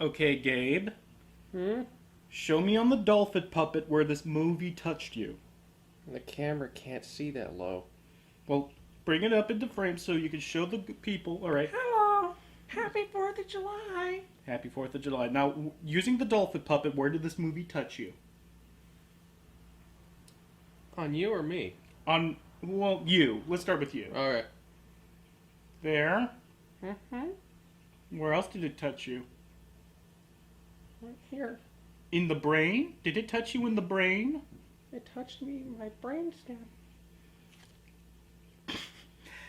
Okay, Gabe. Hmm? Show me on the dolphin puppet where this movie touched you. The camera can't see that low. Well, bring it up into frame so you can show the people. All right. Hello! Happy 4th of July! Happy 4th of July. Now, using the dolphin puppet, where did this movie touch you? On you or me? Well, you. Let's start with you. Alright. There. Mm-hmm. Where else did it touch you? Right here. In the brain? Did it touch you in the brain? It touched me in my brainstem.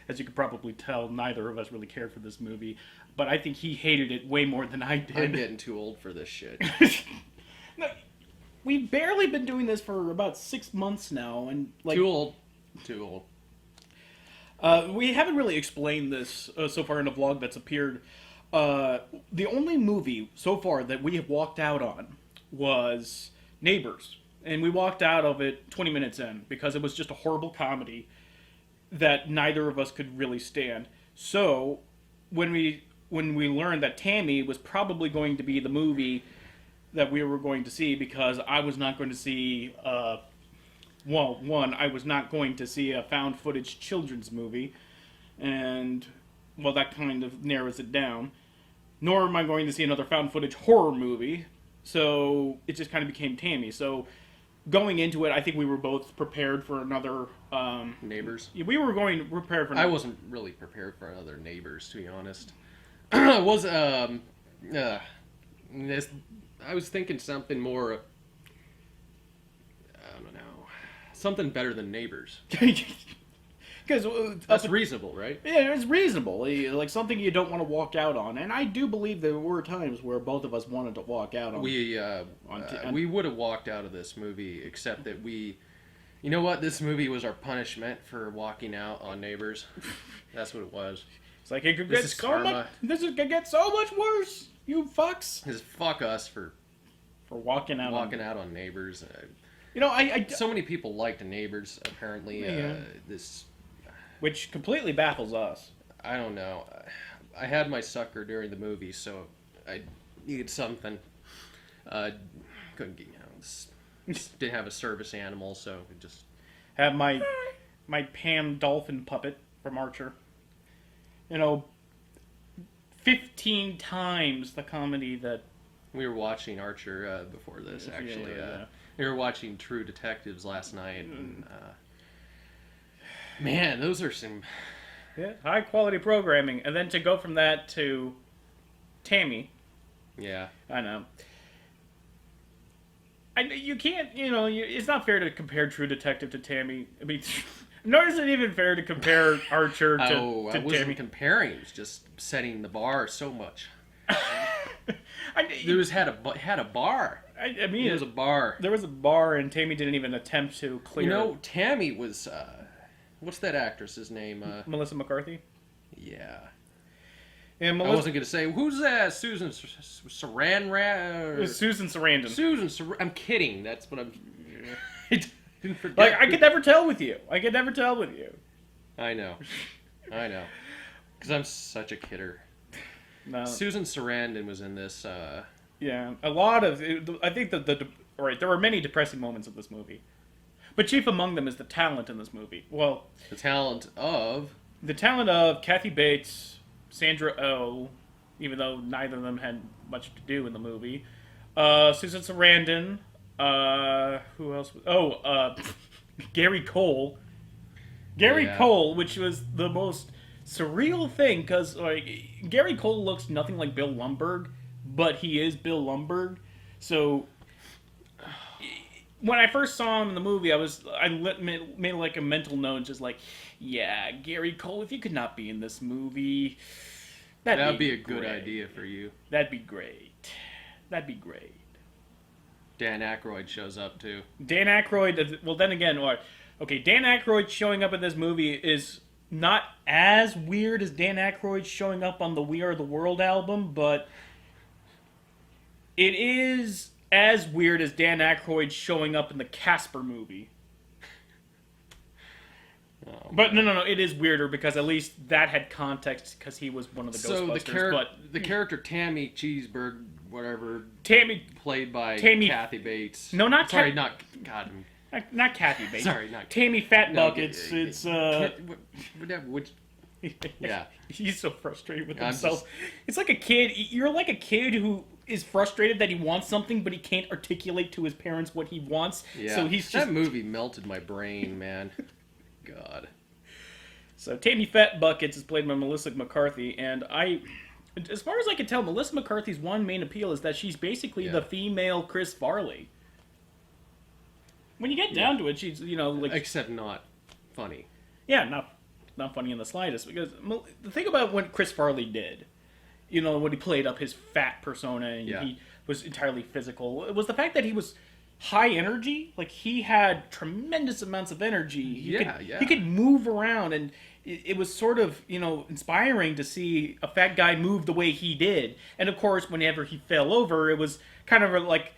As you could probably tell, neither of us really cared for this movie, but I think he hated it way more than I did. I'm getting too old for this shit. No, we've barely been doing this for about 6 months now, and Too old. Too old. we haven't really explained this so far in a vlog that's appeared. The only movie so far that we have walked out on was Neighbors, and we walked out of it 20 minutes in because it was just a horrible comedy that neither of us could really stand. So when we learned that Tammy was probably going to be the movie that we were going to see, because I was not going to see I was not going to see a found footage children's movie, and well, that kind of narrows it down. Nor am I going to see another found footage horror movie, so it just kind of became Tammy. So going into it, I think we were both prepared for another Neighbors. we were going prepared for. I wasn't really prepared for another Neighbors, to be honest. I was I was thinking something more. I don't know, something better than Neighbors. Because That's reasonable, right? yeah, it's reasonable, like something you don't want to walk out on. And I do believe there were times where both of us wanted to walk out on. We would have walked out of this movie, except that you know what? This movie was our punishment for walking out on Neighbors. That's what it was. It's like it could This get is so karma. much. This is gonna get so much worse. You fucks Just fuck us for walking out. out on Neighbors. You know, I So many people liked Neighbors. Apparently, Yeah. this. Which completely baffles us. I don't know. I had my sucker during the movie, so I needed something. Couldn't get, just didn't have a service animal, so it just Have my pan dolphin puppet from Archer. 15 times the comedy that. we were watching Archer before this. Actually, Yeah. we were watching True Detectives last night, and man, those are some. Yeah, high quality programming, and then to go from that to Tammy. Yeah. I know. You can't, it's not fair to compare True Detective to Tammy. I mean, nor is it even fair to compare Archer to I to wasn't Tammy. comparing. It was just setting the bar so much. It There had a bar. I mean, There was a bar. there was a bar, and Tammy didn't even attempt to clear. Tammy was. What's that actress's name? Melissa McCarthy. Yeah. And I wasn't gonna say who's that. Susan Sarandon. Susan Sarandon. I'm kidding. That's what I'm. I didn't forget. Like, I could never tell with you. I know. Because I'm such a kidder. No. Susan Sarandon was in this. Yeah, a lot of. I think right. There were many depressing moments of this movie, but chief among them is the talent in this movie. Well, The talent of. Kathy Bates, Sandra Oh, even though neither of them had much to do in the movie. Susan Sarandon. Who else? Gary Cole. Gary Cole, which was the most surreal thing, because Gary Cole looks nothing like Bill Lumbergh, but he is Bill Lumbergh. So when I first saw him in the movie, I made like a mental note, just like, yeah, Gary Cole, if you could not be in this movie, that'd be a good idea for you. That'd be great. Dan Aykroyd shows up too. Dan Aykroyd. Well, then again, Dan Aykroyd showing up in this movie is not as weird as Dan Aykroyd showing up on the We Are the World album, but it is as weird as Dan Aykroyd showing up in the Casper movie. Oh But no, it is weirder because at least that had context because he was one of the Ghostbusters. The character Tammy Cheeseburg, whatever, Tammy played by Tammy Kathy Bates. No, not sorry, Kat- not God. not Kathy Bates. Sorry, not Tammy Fat no, Buckets. It's which yeah. He's so frustrated with himself. It's like a kid. You're like a kid who is frustrated that he wants something, but he can't articulate to his parents what he wants. Yeah. So he's just... That movie melted my brain, man. God. So Tammy Fat Buckets is played by Melissa McCarthy, and as far as I can tell, Melissa McCarthy's one main appeal is that she's basically the female Chris Farley. When you get down to it, she's, like... Except not funny. Yeah, not funny in the slightest, because the thing about what Chris Farley did, when he played up his fat persona and he was entirely physical, it was the fact that he was high energy. Like, he had tremendous amounts of energy. He could move around, and it was sort of, inspiring to see a fat guy move the way he did. And of course, whenever he fell over, it was kind of like,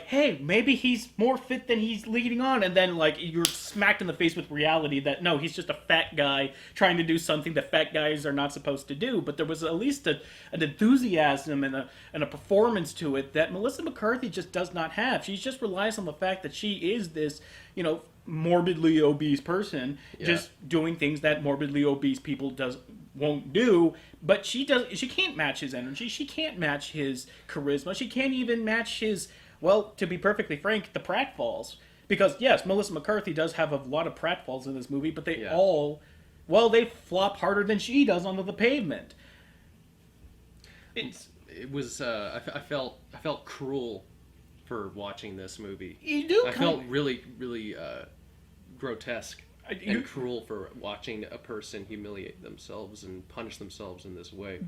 hey, maybe he's more fit than he's leading on. And then, you're smacked in the face with reality that, no, he's just a fat guy trying to do something that fat guys are not supposed to do. But there was at least an enthusiasm and a performance to it that Melissa McCarthy just does not have. She just relies on the fact that she is this, morbidly obese person, just doing things that morbidly obese people won't do. But she can't match his energy. She can't match his charisma. She can't even match his... Well, to be perfectly frank, the pratfalls. Because, yes, Melissa McCarthy does have a lot of pratfalls in this movie, but they they flop harder than she does onto the pavement. I felt cruel for watching this movie. You do? I felt really, really grotesque and cruel for watching a person humiliate themselves and punish themselves in this way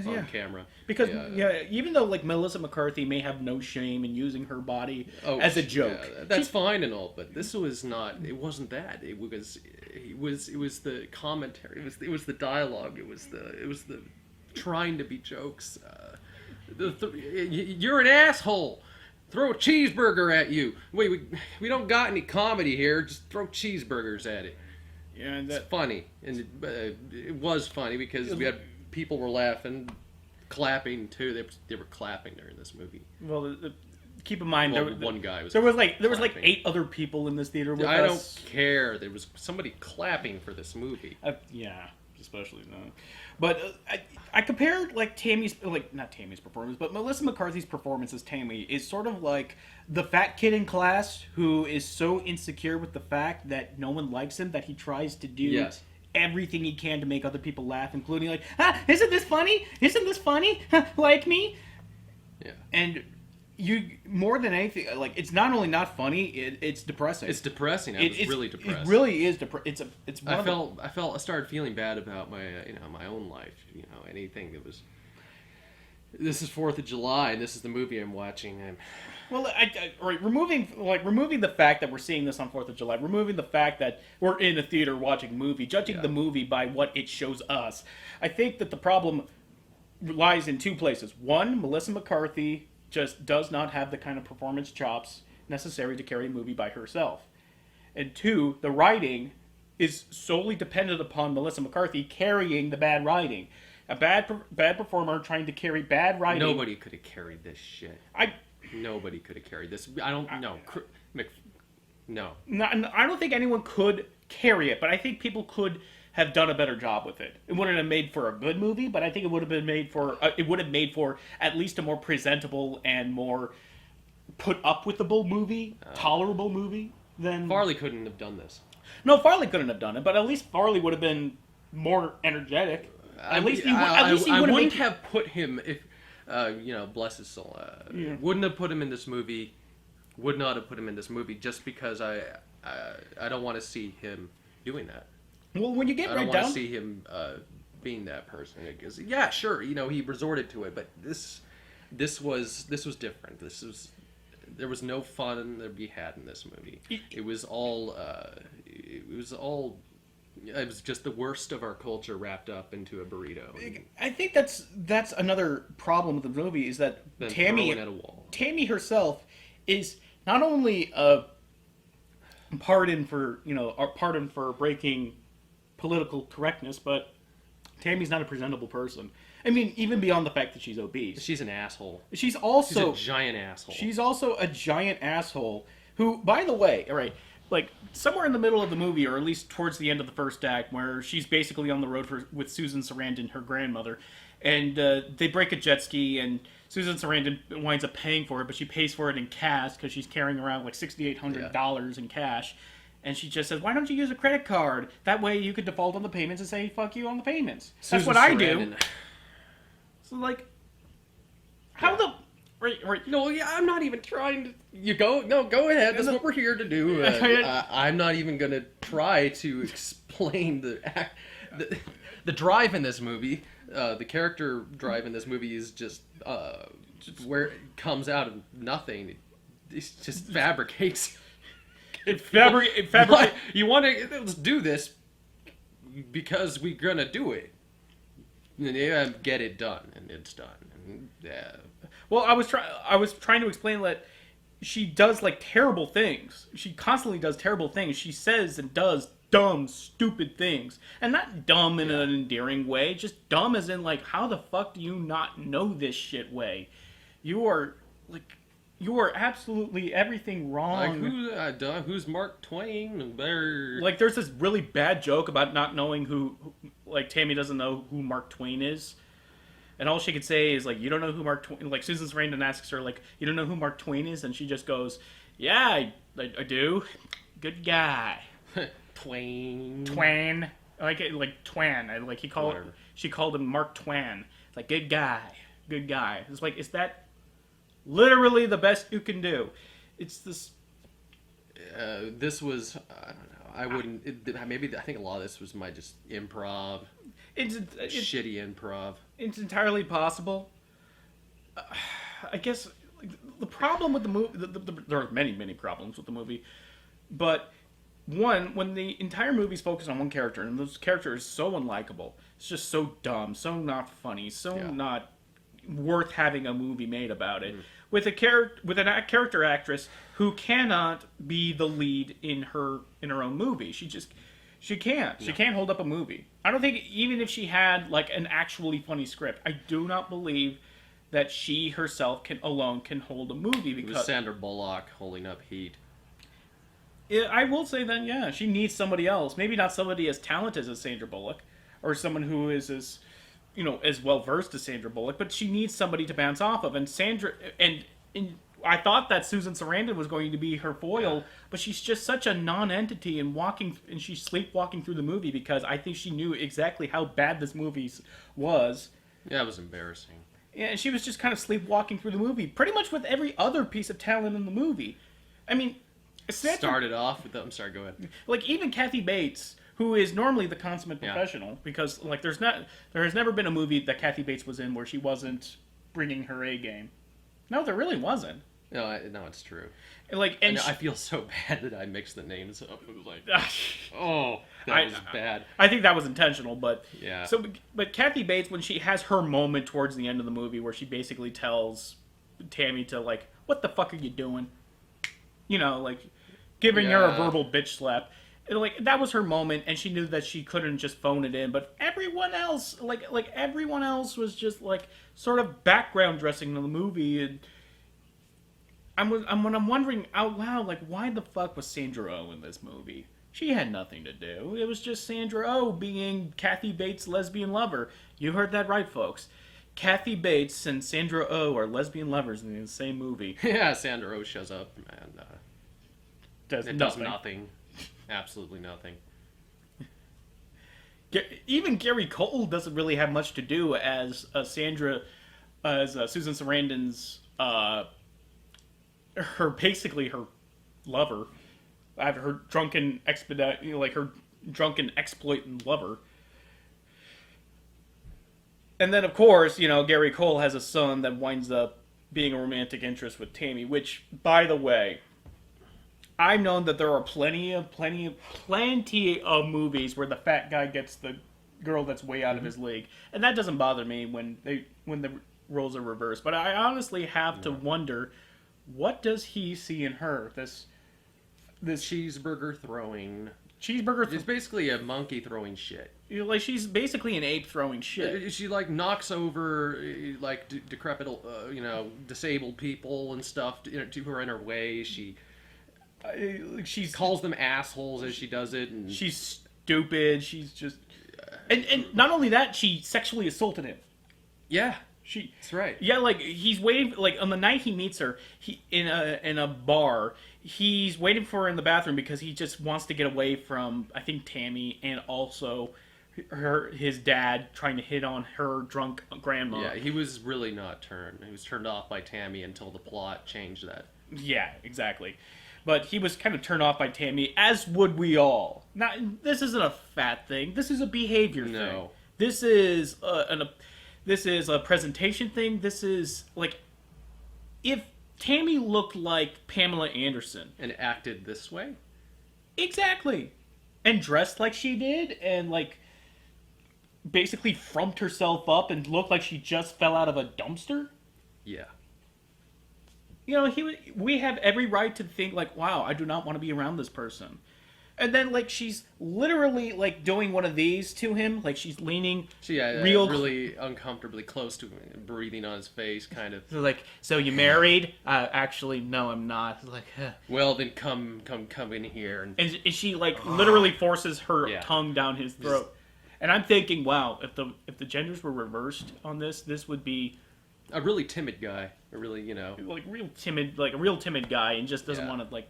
on camera. Because even though Melissa McCarthy may have no shame in using her body as a joke, that's fine and all, but this was not. It wasn't that. It was the commentary. It was the dialogue. It was the trying to be jokes. You're an asshole. Throw a cheeseburger at you. Wait, we don't got any comedy here. Just throw cheeseburgers at it. Yeah, it's funny, and it was funny because we had people were laughing, clapping too. They were clapping during this movie. Well, keep in mind, one guy was. There was 8 other people in this theater with us. I don't care. There was somebody clapping for this movie. Especially that. But I compared Tammy's, not Tammy's performance, but Melissa McCarthy's performance as Tammy is sort of like the fat kid in class who is so insecure with the fact that no one likes him that he tries to do everything he can to make other people laugh, including isn't this funny? Isn't this funny? Like me? Yeah. And you, more than anything, it's not only not funny, it's depressing. It's depressing. I was really depressed. It really is I started feeling bad about my my own life. Anything that was. This is 4th of July, and this is the movie I'm watching. Removing the fact that we're seeing this on 4th of July, removing the fact that we're in a theater watching a movie, judging the movie by what it shows us, I think that the problem lies in 2 places. One, Melissa McCarthy just does not have the kind of performance chops necessary to carry a movie by herself. And 2, the writing is solely dependent upon Melissa McCarthy carrying the bad writing. A bad performer trying to carry bad writing. Nobody could have carried this shit. Nobody could have carried this. I don't know. No. I don't think anyone could carry it, but I think people could have done a better job with it. It wouldn't have made for a good movie, but I think it would have made for at least a more presentable and more put up withable movie, tolerable movie than Farley couldn't have done this. No, Farley couldn't have done it, but at least Farley would have been more energetic. I wouldn't have put him if bless his soul. Wouldn't have put him in this movie. Would not have put him in this movie just because I don't want to see him doing that. Well, when you get I don't want to see him being that person. Because sure, he resorted to it, but this was different. There was no fun to be had in this movie. It was just the worst of our culture wrapped up into a burrito. I think that's another problem with the movie is that Tammy herself is not only a pardon for breaking political correctness, but Tammy's not a presentable person. I mean, even beyond the fact that she's obese. She's an asshole. She's a giant asshole. She's also a giant asshole who, by the way, all right, like somewhere in the middle of the movie, or at least towards the end of the first act, where she's basically on the road with Susan Sarandon, her grandmother, and they break a jet ski, and Susan Sarandon winds up paying for it, but she pays for it in cash because she's carrying around like $6,800 in cash. And she just says, why don't you use a credit card? That way you could default on the payments and say, fuck you on the payments. That's what I do. So, like, how the... Right. No, yeah, I'm not even trying to... You go... No, go ahead. That's what we're here to do. I'm not even going to try to explain the drive in this movie. The character drive in this movie is just where it comes out of nothing. It just fabricates... Fabricates. You want to... Let's do this because we're going to do it. And get it done, and it's done. And, yeah. Well, I was trying to explain that she does like terrible things. She constantly does terrible things. She says and does dumb, stupid things, and not dumb in an endearing way. Just dumb as in like, how the fuck do you not know this shit way? You are absolutely everything wrong. Like who's Mark Twain? Like there's this really bad joke about not knowing who like Tammy doesn't know who Mark Twain is. And all she could say is like, you don't know who Mark Twain, like Susan Sarandon asks her like, you don't know who Mark Twain is? And she just goes, yeah, I do. Good guy. Twain. Like Twan. Like she called him Mark Twain. It's like, good guy. It's like, is that literally the best you can do? It's this. This was, I don't know. I wouldn't. I think a lot of this was my just improv. It's shitty improv. It's entirely possible. I guess the problem with the movie. There are many problems with the movie, but one, when the entire movie's focused on one character, and this character is so unlikable, it's just so dumb, so not funny, not worth having a movie made about it. With a character actress who cannot be the lead in her own movie. She can't. No. She can't hold up a movie. I don't think, even if she had like an actually funny script, I do not believe that she herself can hold a movie, because it was Sandra Bullock holding up Heat. I will say that, yeah, she needs somebody else. Maybe not somebody as talented as Sandra Bullock, or someone who is as well versed as Sandra Bullock, but she needs somebody to bounce off of. And I thought that Susan Sarandon was going to be her foil, but she's just such a non-entity and she's sleepwalking through the movie, because I think she knew exactly how bad this movie was. Yeah, it was embarrassing. Yeah, and she was just kind of sleepwalking through the movie, pretty much with every other piece of talent in the movie. I mean, started off with I'm sorry, go ahead. Like even Kathy Bates, who is normally the consummate professional, because like there has never been a movie that Kathy Bates was in where she wasn't bringing her A game. No, there really wasn't. No, it's true. I feel so bad that I mixed the names up. It was like, that was bad. I think that was intentional, but yeah. But Kathy Bates, when she has her moment towards the end of the movie, where she basically tells Tammy to like, "What the fuck are you doing?" Giving her a verbal bitch slap. That was her moment, and she knew that she couldn't just phone it in. But everyone else, everyone else was just like sort of background dressing in the movie, and I'm wondering out loud, like, why the fuck was Sandra Oh in this movie? She had nothing to do. It was just Sandra Oh being Kathy Bates' lesbian lover. You heard that right, folks. Kathy Bates and Sandra Oh are lesbian lovers in the same movie. Yeah, Sandra Oh shows up and does nothing. Absolutely nothing. Even Gary Cole doesn't really have much to do as Susan Sarandon's her lover. I have her drunken exploiting lover. And then of course, Gary Cole has a son that winds up being a romantic interest with Tammy, which, by the way, I've known that there are plenty of movies where the fat guy gets the girl that's way out of his league, and that doesn't bother me when the roles are reversed. But I honestly have to wonder, what does he see in her? This cheeseburger throwing, Cheeseburger. It's basically a monkey throwing shit. Like she's basically an ape throwing shit. She like knocks over like decrepit, disabled people and stuff to who are in her way. She calls them assholes as she does it. And she's stupid. She's just, and not only that, she sexually assaulted him. Yeah, that's right. Yeah, like he's waiting. Like on the night he meets her, he in a bar. He's waiting for her in the bathroom because he just wants to get away from, I think, Tammy, and also his dad trying to hit on her drunk grandma. Yeah, he was really not turned. He was turned off by Tammy until the plot changed that. Yeah, exactly. But he was kind of turned off by Tammy, as would we all. Now, this isn't a fat thing. This is a behavior thing. This is a presentation thing. This is like, if Tammy looked like Pamela Anderson and acted this way, exactly, and dressed like she did, and like basically frumped herself up and looked like she just fell out of a dumpster. Yeah. We have every right to think like, wow, I do not want to be around this person. And then like she's literally like doing one of these to him, like she's leaning really uncomfortably close to him, breathing on his face, kind of. Like, so you married? Actually, no, I'm not. Like, well, then come in here. And she like literally forces her tongue down his throat. And I'm thinking, wow, if the genders were reversed on this would be a really timid guy, a really like a real timid guy, and just doesn't want to like.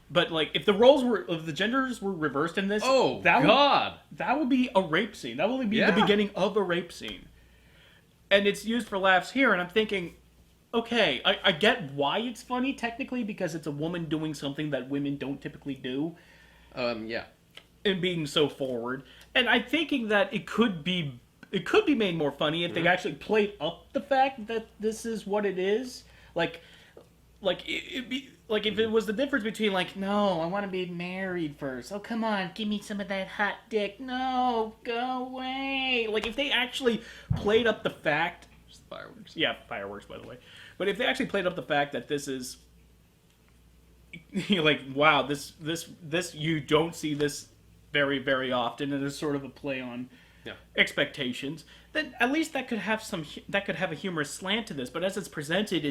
But like, if the genders were reversed in this, that would be a rape scene. That would be the beginning of a rape scene, and it's used for laughs here. And I'm thinking, okay, I get why it's funny technically because it's a woman doing something that women don't typically do. Yeah. And being so forward, and I'm thinking that it could be made more funny if they actually played up the fact that this is what it is. Like it'd be like if it was the difference between like, no, I want to be married first. Oh, come on, give me some of that hot dick. No, go away. Like if they actually played up the fact, just fireworks. Yeah, fireworks, by the way. But if they actually played up the fact that this is like, wow, this you don't see this very, very often, and there's sort of a play on expectations, then at least that could have a humorous slant to this. But as it's presented,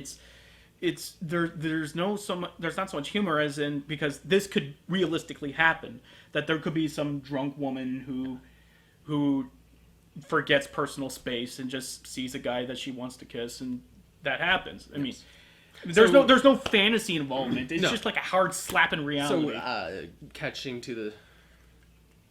there's not so much humor as in, because this could realistically happen, that there could be some drunk woman who forgets personal space and just sees a guy that she wants to kiss, and that happens. I mean, there's no fantasy involvement. It's just like a hard slap in reality. So catching to the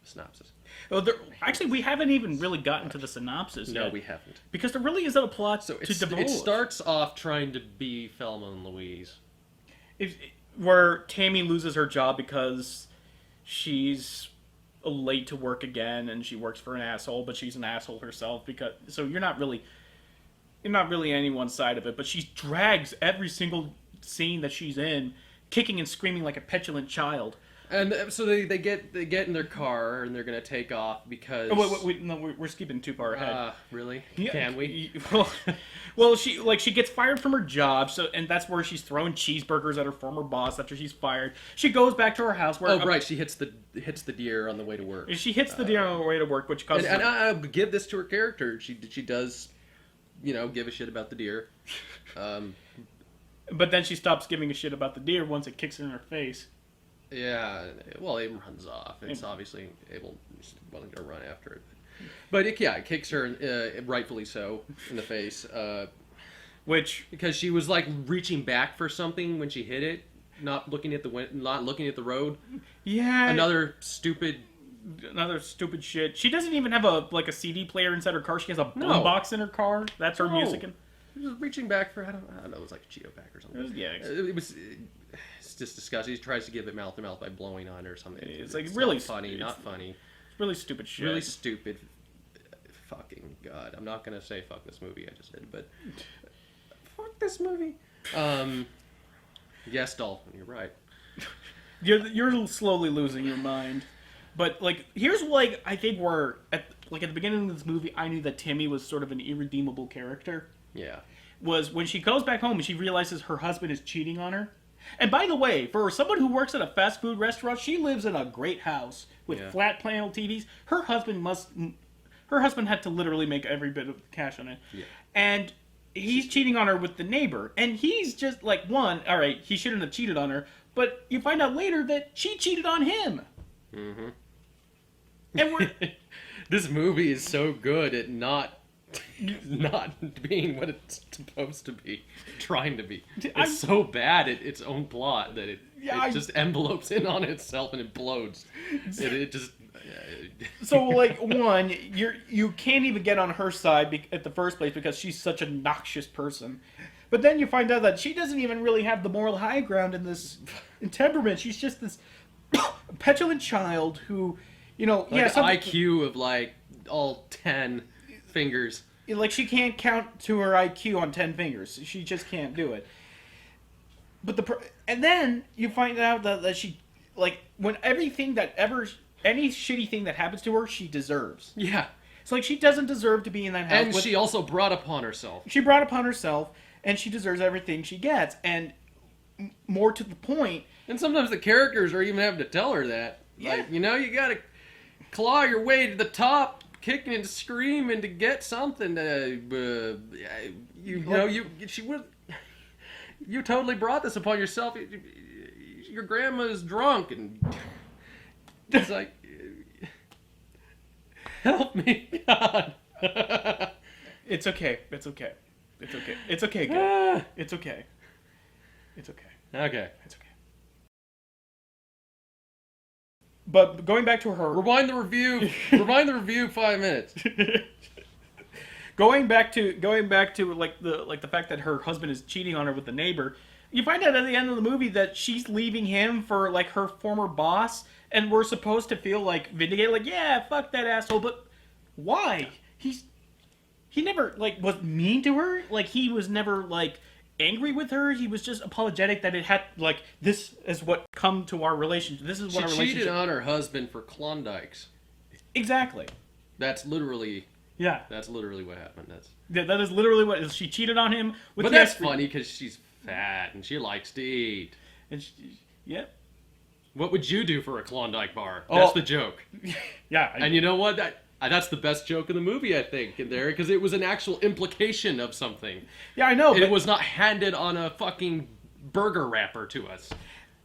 synopsis. Well, actually, we haven't even really gotten to the synopsis yet. No, we haven't. Because there really isn't a plot to divulge. It starts off trying to be Thelma and Louise. Where Tammy loses her job because she's late to work again, and she works for an asshole, but she's an asshole herself. So you're not really anyone's side of it, but she drags every single scene that she's in, kicking and screaming like a petulant child. And so they get in their car and they're gonna take off because. Oh, wait, no, we're skipping too far ahead. Really? Yeah, can we? Well, she gets fired from her job, and that's where she's throwing cheeseburgers at her former boss after she's fired. She goes back to her house where. Right. She hits the deer on the way to work. She hits the deer on the way to work, which causes. And I give this to her character. She does, give a shit about the deer. But then she stops giving a shit about the deer once it kicks her in her face. Yeah, well, it runs off. It's obviously willing to run after it. But it kicks her, rightfully so, in the face. Because she was like reaching back for something when she hit it, not looking at the road. Yeah. Another stupid shit. She doesn't even have a CD player inside her car. She has a boombox in her car. That's her music. She was reaching back for I don't know. It was like a Cheeto pack or something. It's just disgusting. He tries to give it mouth to mouth by blowing on her or something. It's like really funny, not funny. It's really stupid shit. Really stupid. Fucking God. I'm not gonna say fuck this movie. I just did, but fuck this movie. Yes, Dolphin. You're right. You're slowly losing your mind. But here's I think where at the beginning of this movie, I knew that Tammy was sort of an irredeemable character. Yeah. Was when she goes back home and she realizes her husband is cheating on her. And by the way, for someone who works at a fast food restaurant, she lives in a great house with flat panel TVs. Her husband had to literally make every bit of cash on it. Yeah. And he's cheating on her with the neighbor. And he's just like, one, all right, he shouldn't have cheated on her. But you find out later that she cheated on him. Mm-hmm. And this movie is so good at not being what it's supposed to be, trying to be. It's so bad at its own plot that it just envelopes in on itself and implodes. It just. So, like, one, you can't even get on her side at the first place because she's such a noxious person. But then you find out that she doesn't even really have the moral high ground in this temperament. She's just this petulant child who, like an IQ of like all 10 fingers. Like, she can't count to her IQ on 10 fingers. She just can't do it. But and then you find out that she, like, when any shitty thing that happens to her, she deserves. Yeah. It's like she doesn't deserve to be in that house. And she also brought upon herself. She brought upon herself, and she deserves everything she gets. And more to the point. And sometimes the characters are even having to tell her that. Yeah. Like, you gotta claw your way to the top, kicking and screaming to get something. You totally brought this upon yourself. Your grandma's drunk, and it's like, help me, God. It's okay. It's okay. It's okay. It's okay, guys. It's okay. It's okay. Okay. It's okay. But going back to her... Rewind the review. Rewind the review 5 minutes. Going back to the fact that her husband is cheating on her with the neighbor. You find out at the end of the movie that she's leaving him for like her former boss, and we're supposed to feel like vindicated, like, yeah, fuck that asshole. But why? He never like was mean to her. Like, he was never like angry with her. He was just apologetic that it had like, this is what come to our relationship. This is what our relationship. She cheated on her husband for Klondikes. Exactly. That's literally. Yeah. That's literally what happened. That is literally what she cheated on him with. But that's funny because she's fat and she likes to eat. And yeah. What would you do for a Klondike bar? That's the joke. Yeah. And you know what? That's the best joke in the movie, I think, in there, because it was an actual implication of something. Yeah, I know. It was not handed on a fucking burger wrapper to us.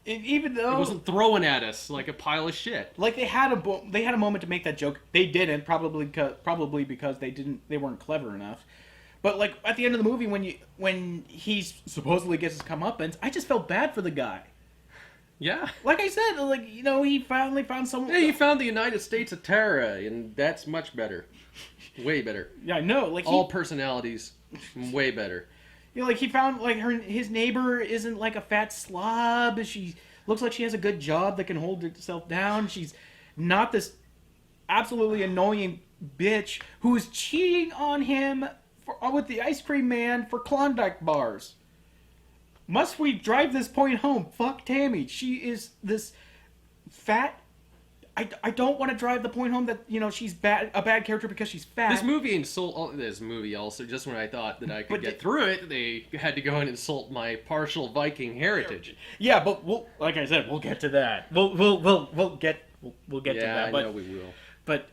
Even though it wasn't thrown at us like a pile of shit. Like, they had a moment to make that joke. They didn't, probably because they weren't clever enough. But like at the end of the movie, when he supposedly gets his comeuppance, I just felt bad for the guy. Yeah. Like I said, like, he finally found someone. Yeah, he found the United States of Terra, and that's much better. Way better. Yeah, I know. Like, all personalities, way better. Like, he found, like, his neighbor isn't, like, a fat slob. She looks like she has a good job that can hold herself down. She's not this absolutely annoying bitch who is cheating on him with the ice cream man for Klondike bars. Must we drive this point home? Fuck Tammy. She is this fat... I don't want to drive the point home that, she's a bad character because she's fat. This movie also, just when I thought that I could get through it, they had to go and insult my partial Viking heritage. Yeah, but like I said, we'll get to that. We'll get to that. Yeah, I know we will. But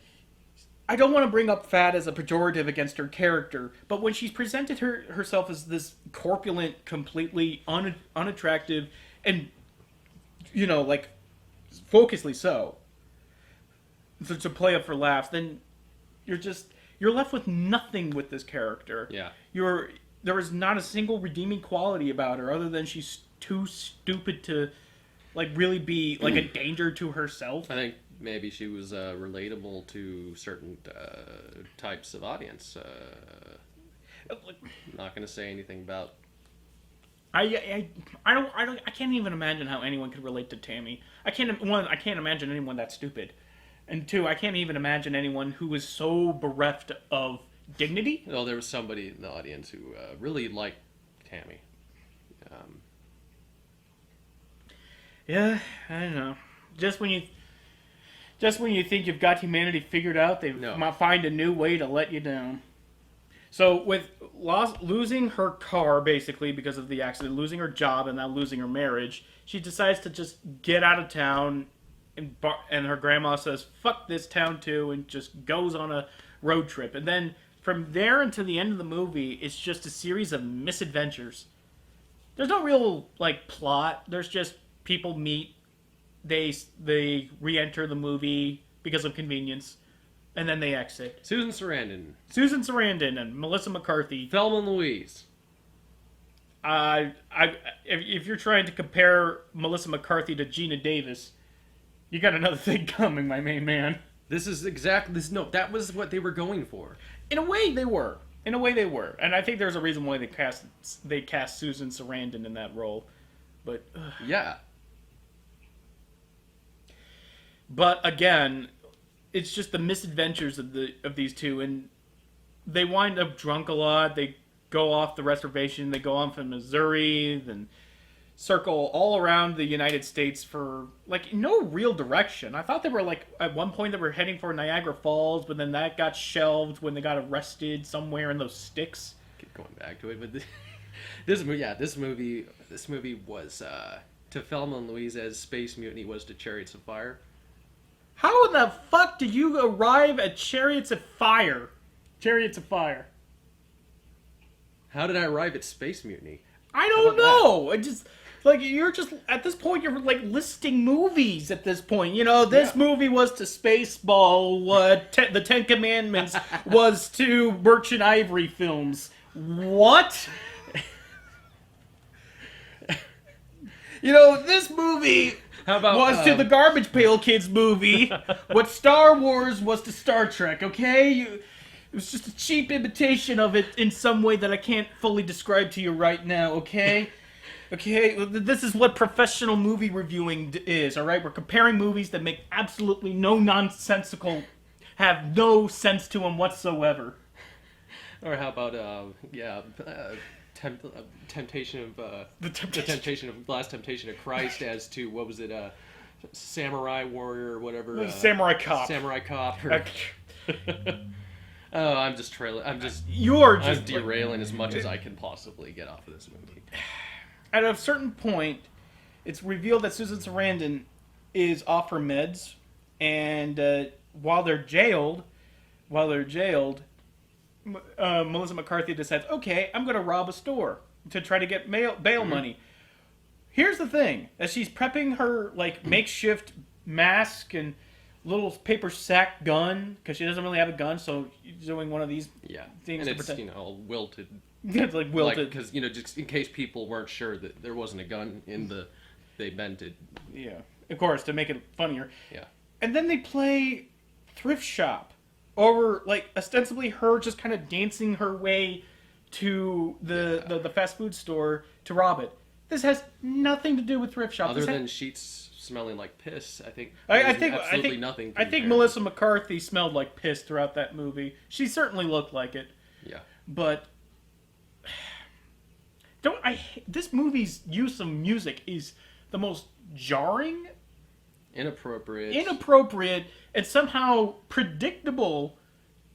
I don't want to bring up fat as a pejorative against her character, but when she's presented herself as this corpulent, completely unattractive, and, like, focusedly so, to play up for laughs, then you're left with nothing with this character. Yeah. There is not a single redeeming quality about her other than she's too stupid to, like, really be, like, a danger to herself. I think maybe she was relatable to certain types of audience. Not going to say anything about. I can't even imagine how anyone could relate to Tammy. I can't imagine anyone that stupid. And two, I can't even imagine anyone who is so bereft of dignity. Well, there was somebody in the audience who really liked Tammy. Yeah, I don't know. Just when you think you've got humanity figured out, they might find a new way to let you down. So with losing her car basically because of the accident, losing her job, and now losing her marriage, she decides to just get out of town, and her grandma says, "Fuck this town too," and just goes on a road trip. And then from there until the end of the movie, it's just a series of misadventures. There's no real like plot. There's just people meet, they re-enter the movie because of convenience, and then they exit. Susan Sarandon and Melissa McCarthy. Thelma and Louise. If you're trying to compare Melissa McCarthy to Gina Davis, you got another thing coming, my main man. This is exactly this. No, that was what they were going for. In a way, they were. And I think there's a reason why they cast Susan Sarandon in that role. But yeah. But again, it's just the misadventures of these two, and they wind up drunk a lot. They go off the reservation. They go on from Missouri, then circle all around the United States for like no real direction. I thought they were like at one point they were heading for Niagara Falls, but then that got shelved when they got arrested somewhere in those sticks. Keep going back to it, but this movie was to Thelma and Louise as Space Mutiny was to Chariots of Fire. How in the fuck did you arrive at Chariots of Fire? Chariots of Fire. How did I arrive at Space Mutiny? I don't know. I just like you're just at this point you're like listing movies at this point. You know, this movie was to Spaceball, what the Ten Commandments was to Merchant Ivory films. What? You know, this movie was to the Garbage Pail Kids movie what Star Wars was to Star Trek, okay? It was just a cheap imitation of it in some way that I can't fully describe to you right now, okay? Okay, this is what professional movie reviewing is, alright? We're comparing movies that make absolutely no nonsensical, have no sense to them whatsoever. Or how about, Temptation of Last Temptation of Christ as to what was it, Samurai Warrior or whatever. Samurai Cop. Samurai Cop. Or... oh, I'm just derailing as much as I can possibly get off of this movie. At a certain point, it's revealed that Susan Sarandon is off her meds, and while they're jailed, Melissa McCarthy decides, okay, I'm going to rob a store to try to get bail money. Here's the thing. As she's prepping her like makeshift mask and little paper sack gun, because she doesn't really have a gun, so she's doing one of these things and to pretend. All wilted. It's like wilted. Because, just in case people weren't sure that there wasn't a gun in they meant it. Yeah, of course, to make it funnier. Yeah. And then they play Thrift Shop. Over, like, ostensibly her just kind of dancing her way to the fast food store to rob it. This has nothing to do with Thrift Shop. Other than sheets smelling like piss, I think nothing. I think Melissa McCarthy smelled like piss throughout that movie. She certainly looked like it. Yeah. But this movie's use of music is the most jarring, inappropriate, and somehow predictable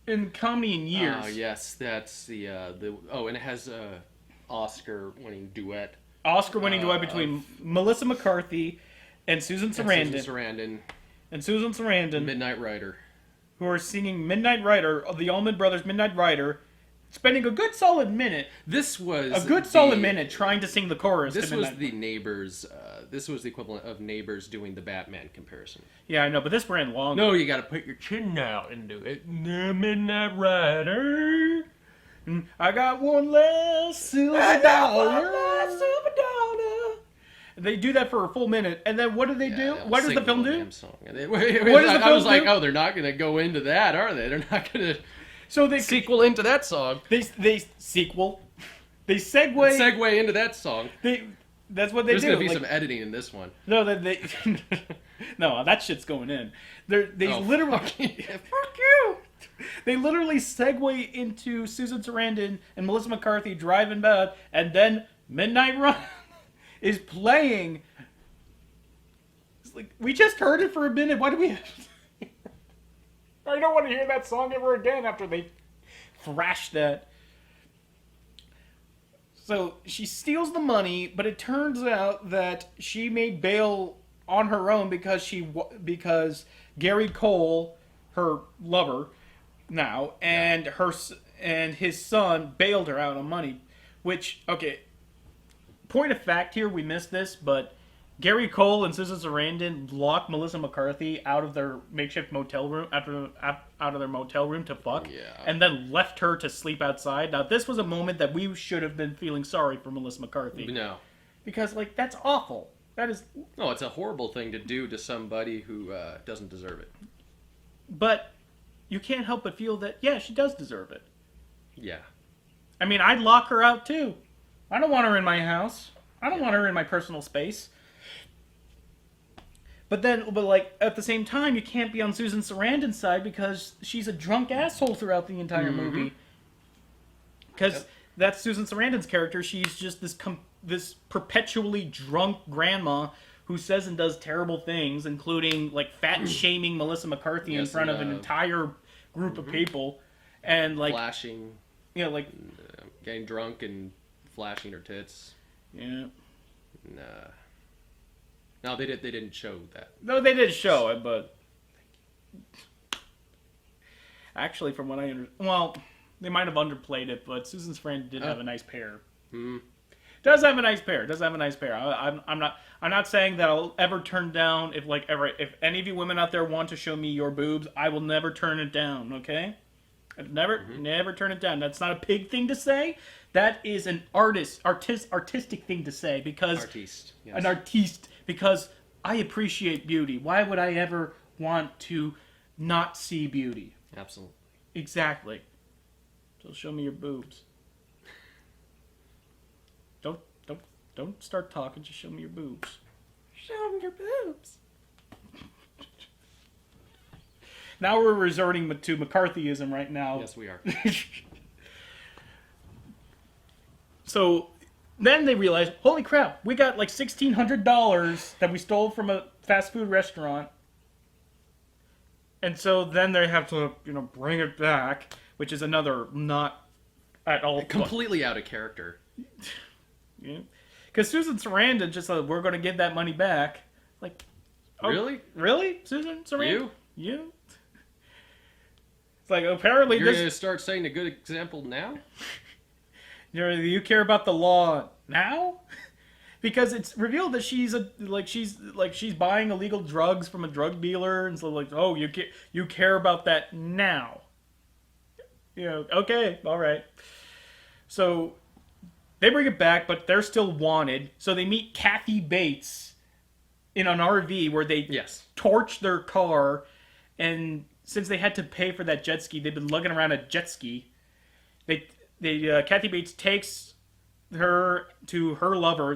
in comedy in years. Oh yes, that's the and it has a Oscar-winning duet. Oscar-winning duet between Melissa McCarthy and Susan Sarandon. Midnight Rider. Who are singing Midnight Rider, the Allman Brothers' Midnight Rider, spending a good solid minute. This was solid minute trying to sing the chorus. This was the Neighbors. This was the equivalent of Neighbors doing the Batman comparison. Yeah, I know, but this ran longer. No, you got to put your chin out and do it. Midnight Rider. I got one less silver dollar. They do that for a full minute, and then what do they do? What does the film do? What does the film do? I was like, oh, they're not going to go into that, are they? They're not going to. So they sequel into that song. They segue into that song. That's what they do. There's gonna be some editing in this one. No, no, that shit's going in. Literally fuck you. They literally segue into Susan Sarandon and Melissa McCarthy driving back, and then Midnight Run is playing. It's like we just heard it for a minute. Why do we? I don't want to hear that song ever again after they thrashed that. So she steals the money, but it turns out that she made bail on her own because Gary Cole, her lover now, and his son bailed her out on money. Which, okay, point of fact here, we missed this, but Gary Cole and Susan Sarandon locked Melissa McCarthy out of their makeshift motel room out of their motel room to fuck, and then left her to sleep outside. Now, this was a moment that we should have been feeling sorry for Melissa McCarthy. No, because that's awful. That is no, it's a horrible thing to do to somebody who doesn't deserve it. But you can't help but feel that she does deserve it. Yeah. I mean, I'd lock her out too. I don't want her in my house. I don't want her in my personal space. But at the same time, you can't be on Susan Sarandon's side because she's a drunk asshole throughout the entire movie. Because that's Susan Sarandon's character. She's just this perpetually drunk grandma who says and does terrible things, including fat shaming Melissa McCarthy in front of an entire group of people, and flashing, getting drunk and flashing her tits. Yeah. Nah. No, they didn't show that. No, they did show it, but actually, from what I understand, they might have underplayed it, but Susan Sarandon did have a nice pair. Does have a nice pair. I'm not saying that I'll ever turn down if any of you women out there want to show me your boobs, I will never turn it down. Okay, never turn it down. That's not a pig thing to say. That is an artistic thing to say because an artiste. Because I appreciate beauty. Why would I ever want to not see beauty? Absolutely. Exactly. So show me your boobs. Don't start talking. Just show me your boobs. Show me your boobs. Now we're resorting to McCarthyism right now. Yes, we are. So then they realize, holy crap, we got $1,600 that we stole from a fast food restaurant. And so then they have to, bring it back, which is another not at all completely out of character. Yeah. Because Susan Sarandon just said, we're going to give that money back. Really? Really? Susan Sarandon? You? It's apparently You're going to start setting a good example now? You care about the law now? Because it's revealed that she's buying illegal drugs from a drug dealer, and so you care about that now. Okay, all right. So they bring it back, but they're still wanted. So they meet Kathy Bates in an RV where they torch their car, and since they had to pay for that jet ski, they've been lugging around a jet ski. Kathy Bates takes her to her lover,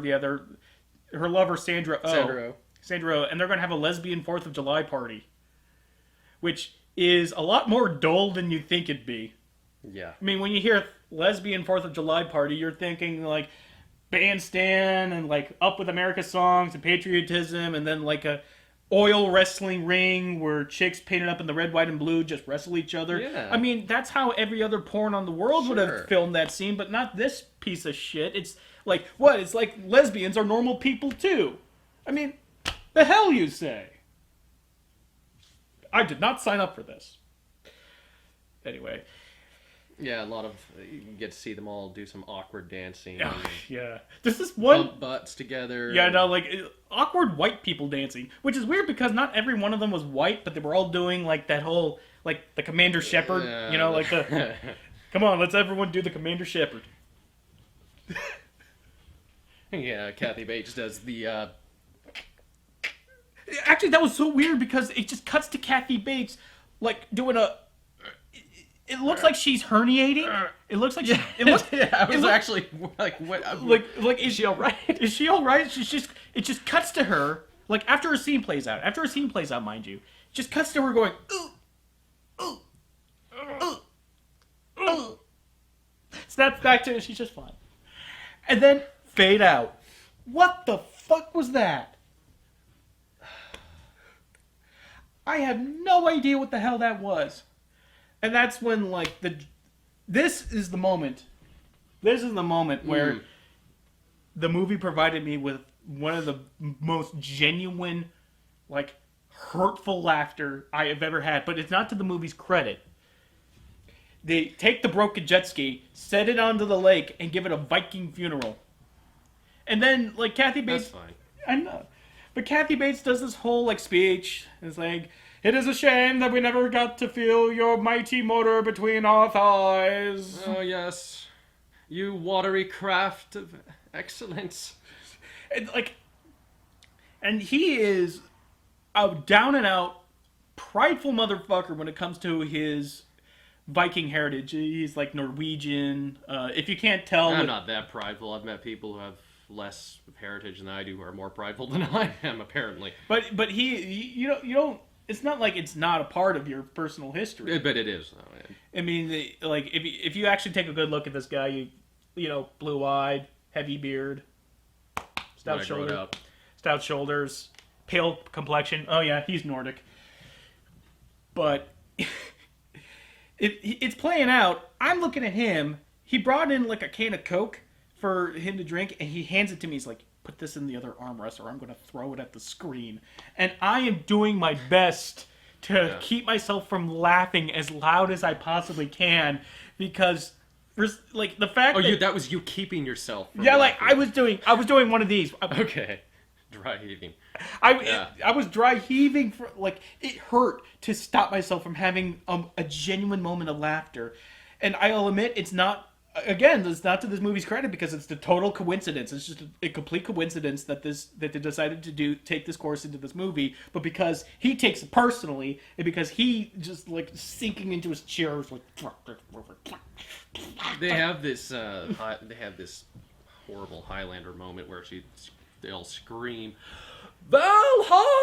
Sandra Oh, and they're going to have a lesbian 4th of July party, which is a lot more dull than you think it'd be. Yeah. I mean, when you hear lesbian 4th of July party, you're thinking bandstand and Up With America songs and patriotism, and then a oil wrestling ring where chicks painted up in the red, white, and blue just wrestle each other. Yeah. I mean, that's how every other porn on the world would have filmed that scene, but not this piece of shit. It's what? It's lesbians are normal people too. I mean, the hell you say? I did not sign up for this. Anyway. Yeah, you get to see them all do some awkward dancing. Yeah. There's this one... Bump butts together. Yeah, no, awkward white people dancing. Which is weird because not every one of them was white, but they were all doing, that whole, the Commander Shepard. The... Come on, let's everyone do the Commander Shepard. Yeah, Kathy Bates does the, Actually, that was so weird because it just cuts to Kathy Bates, doing a... It looks like she's herniating. It looks like she... what? Is she all right? Is she all right? It just cuts to her, after a scene plays out. After a scene plays out, mind you. It just cuts to her going, ooh, ooh, ooh, ooh. Snaps back to her, she's just fine. And then, fade out. What the fuck was that? I have no idea what the hell that was. And that's when, this is the moment. This is the moment where the movie provided me with one of the most genuine, like, hurtful laughter I have ever had. But it's not to the movie's credit. They take the broken jet ski, set it onto the lake, and give it a Viking funeral. And then, like, Kathy Bates... That's fine. I know. But Kathy Bates does this whole, like, speech. It's like, it is a shame that we never got to feel your mighty motor between our thighs. Oh, yes. You watery craft of excellence. And he is a down-and-out, prideful motherfucker when it comes to his Viking heritage. He's like Norwegian. If you can't tell, I'm not that prideful. I've met people who have less heritage than I do, who are more prideful than I am, apparently. But you don't. It's not like it's not a part of your personal history. But it is. I mean, like if you actually take a good look at this guy, you know, blue-eyed, heavy beard, stout shoulders, pale complexion. Oh yeah, he's Nordic. But. It's playing out. I'm looking at him. He brought in like a can of Coke for him to drink, and he hands it to me. He's like, put this in the other armrest or I'm going to throw it at the screen. And I am doing my best to keep myself from laughing as loud as I possibly can because, like, the fact that was you keeping yourself from laughing. Like, I was doing one of these. Okay. Dry heaving. I was dry heaving for, like, it hurt to stop myself from having a genuine moment of laughter. And I'll admit, it's not to this movie's credit because it's the total coincidence. It's just a complete coincidence that they decided to take this course into this movie. But because he takes it personally, and because he just, like, sinking into his chair was like... They have this horrible Highlander moment where they'll scream, Valhalla!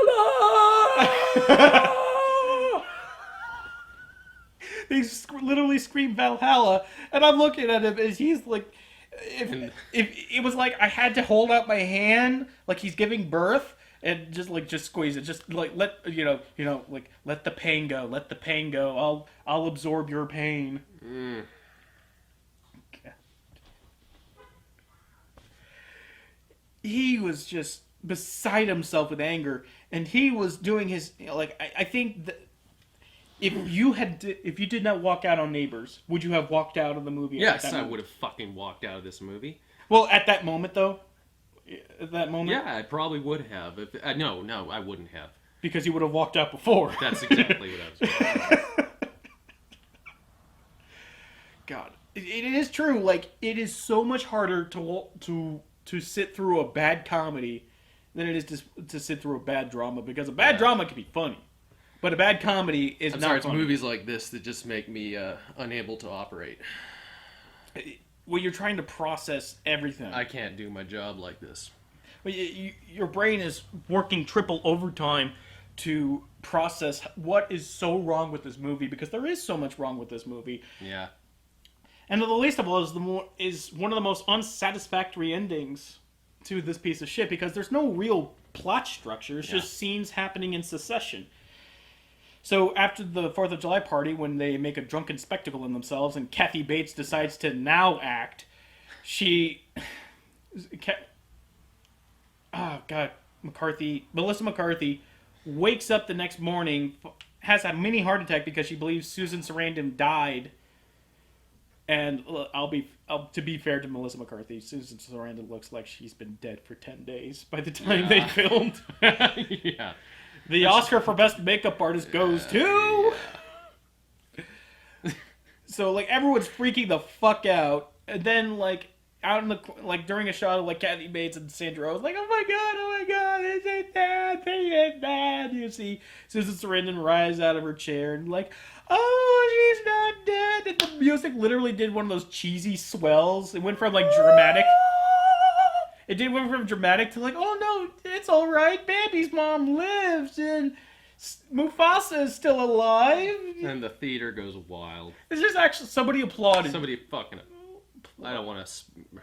They literally scream Valhalla, and I'm looking at him as he's like, if it was like I had to hold out my hand like he's giving birth and just squeeze it, just like let the pain go. I'll absorb your pain. He was just beside himself with anger, and he was doing his, I think that if you did not walk out on Neighbors, would you have walked out of the movie? Yes, I would have fucking walked out of this movie. Well, at that moment though, yeah, I probably would have. No, I wouldn't have, because you would have walked out before. That's exactly what I was doing. God, it is true. Like, it is so much harder to sit through a bad comedy than it is to sit through a bad drama, because a bad drama can be funny, but a bad comedy is not it's funny. Movies like this that just make me unable to operate. Well, you're trying to process everything. I can't do my job like this. Well, your brain is working triple overtime to process what is so wrong with this movie, because there is so much wrong with this movie. Yeah. And the least of all is one of the most unsatisfactory endings to this piece of shit, because there's no real plot structure. It's just scenes happening in succession. So after the 4th of July party, when they make a drunken spectacle in themselves and Kathy Bates decides to now act, Melissa McCarthy wakes up the next morning, has a mini heart attack because she believes Susan Sarandon died. And to be fair to Melissa McCarthy, Susan Sarandon looks like she's been dead for 10 days by the time they filmed. Yeah. The Oscar for Best Makeup Artist goes to... Yeah. So, like, everyone's freaking the fuck out. And then, like, out in the... Like, during a shot of, like, Kathy Bates and Sandra Oh was like, oh my god, is it bad? Is bad? You see Susan Sarandon rise out of her chair and, like... Oh, she's not dead. And the music literally did one of those cheesy swells. It went from, like, dramatic. It went from dramatic to, like, oh no, it's all right. Bambi's mom lives, and Mufasa is still alive. And the theater goes wild. It's just actually somebody applauded. Somebody fucking. I don't want to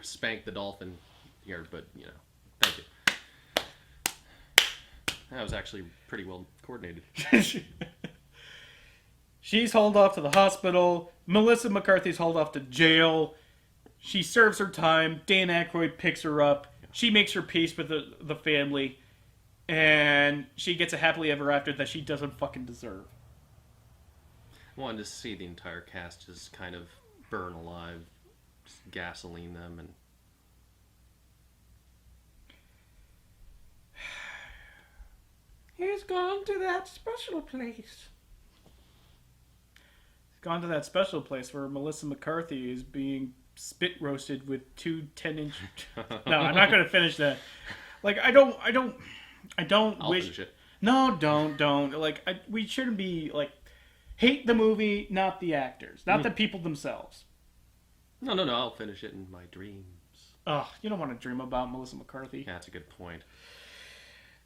spank the dolphin here, but thank you. That was actually pretty well coordinated. She's hauled off to the hospital. Melissa McCarthy's hauled off to jail. She serves her time. Dan Aykroyd picks her up. she makes her peace with the family, and she gets a happily ever after that she doesn't fucking deserve. I wanted to see the entire cast just kind of burn alive, just gasoline them, and he's gone to that special place. He's gone to that special place where Melissa McCarthy is being spit roasted with 2 10-inch. No, I'm not going to finish that. Like, I don't I'll wish. finish it. No, don't. Like, we shouldn't be like hate the movie, not the actors, not the people themselves. No. I'll finish it in my dreams. Ugh, you don't want to dream about Melissa McCarthy. Yeah, that's a good point.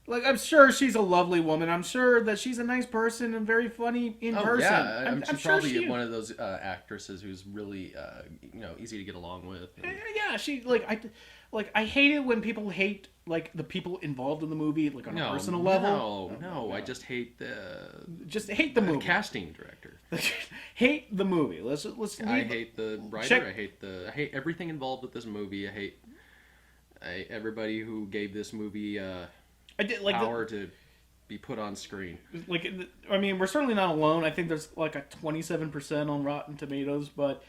Like, I'm sure she's a lovely woman. I'm sure that she's a nice person and very funny in person. Yeah, she's sure probably one of those actresses who's really, easy to get along with. Yeah, she I hate it when people hate like the people involved in the movie, like on a personal level. No, I just hate the movie. Casting director. Hate the movie. Let's. I hate the writer. I hate everything involved with this movie. I hate everybody who gave this movie. I did like power to be put on screen. Like, I mean, we're certainly not alone. I think there's like a 27% on Rotten Tomatoes, but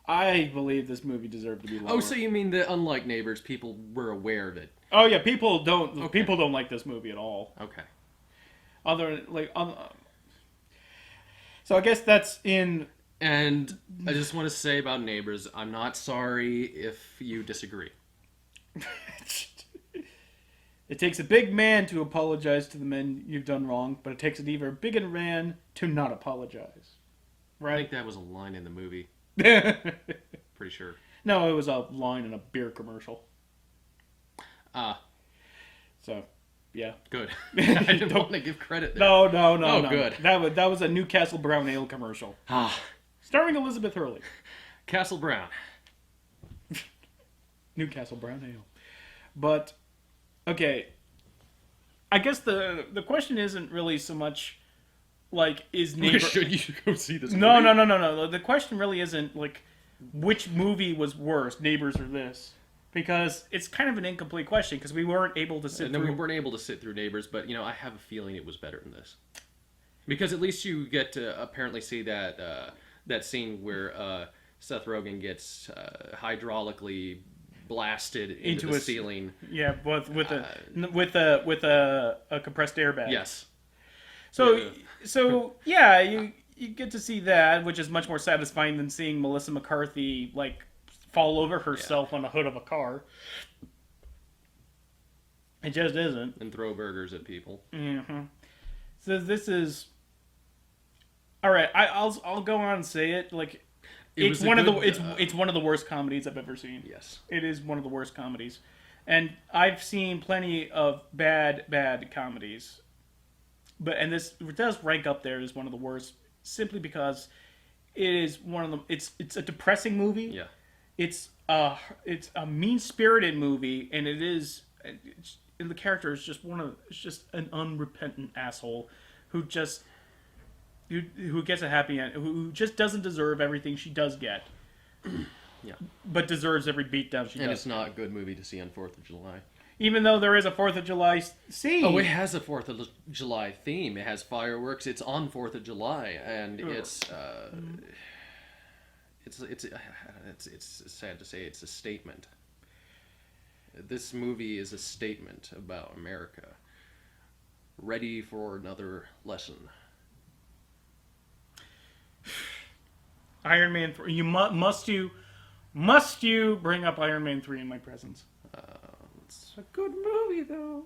I believe this movie deserved to be lower. Oh, so you mean that unlike Neighbors, people were aware of it? Oh yeah, people don't like this movie at all. Okay. So I guess that's in. And I just want to say about Neighbors, I'm not sorry if you disagree. It takes a big man to apologize to the men you've done wrong, but it takes an even bigger man to not apologize. Right? I think that was a line in the movie. Pretty sure. No, it was a line in a beer commercial. So, yeah. Good. I didn't want to give credit there. No. Oh, good. That was a Newcastle Brown Ale commercial. Starring Elizabeth Hurley. Castle Brown. Newcastle Brown Ale. But... okay, I guess the question isn't really so much like is Neighbor. Should you go see this movie? No. The question really isn't like which movie was worse, Neighbors or this, because it's kind of an incomplete question because we weren't able to sit. We weren't able to sit through Neighbors, but I have a feeling it was better than this, because at least you get to apparently see that scene where Seth Rogen gets hydraulically blasted into the ceiling. Yeah, with a compressed air bag. Yes. So yeah, you get to see that, which is much more satisfying than seeing Melissa McCarthy like fall over herself on the hood of a car. It just isn't. And throw burgers at people. Mm-hmm. So this is all right. I'll go on and say it like. It's one of the worst comedies I've ever seen. Yes. It is one of the worst comedies. And I've seen plenty of bad comedies. And this does rank up there as one of the worst simply because it is one of the it's a depressing movie. Yeah. It's a mean-spirited movie and and the character is just an unrepentant asshole who gets a happy end, who just doesn't deserve everything she does get. Yeah. But deserves every beatdown she does. And it's not a good movie to see on 4th of July. Even though there is a 4th of July scene. Oh, it has a 4th of July theme. It has fireworks. It's on 4th of July. And it's sad to say it's a statement. This movie is a statement about America. Ready for another lesson. Iron Man 3. You must you bring up Iron Man 3 in my presence? It's a good movie, though.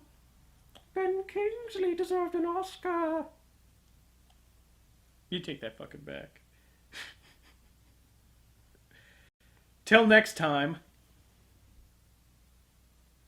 Ben Kingsley deserved an Oscar. You take that fucking back. Till next time.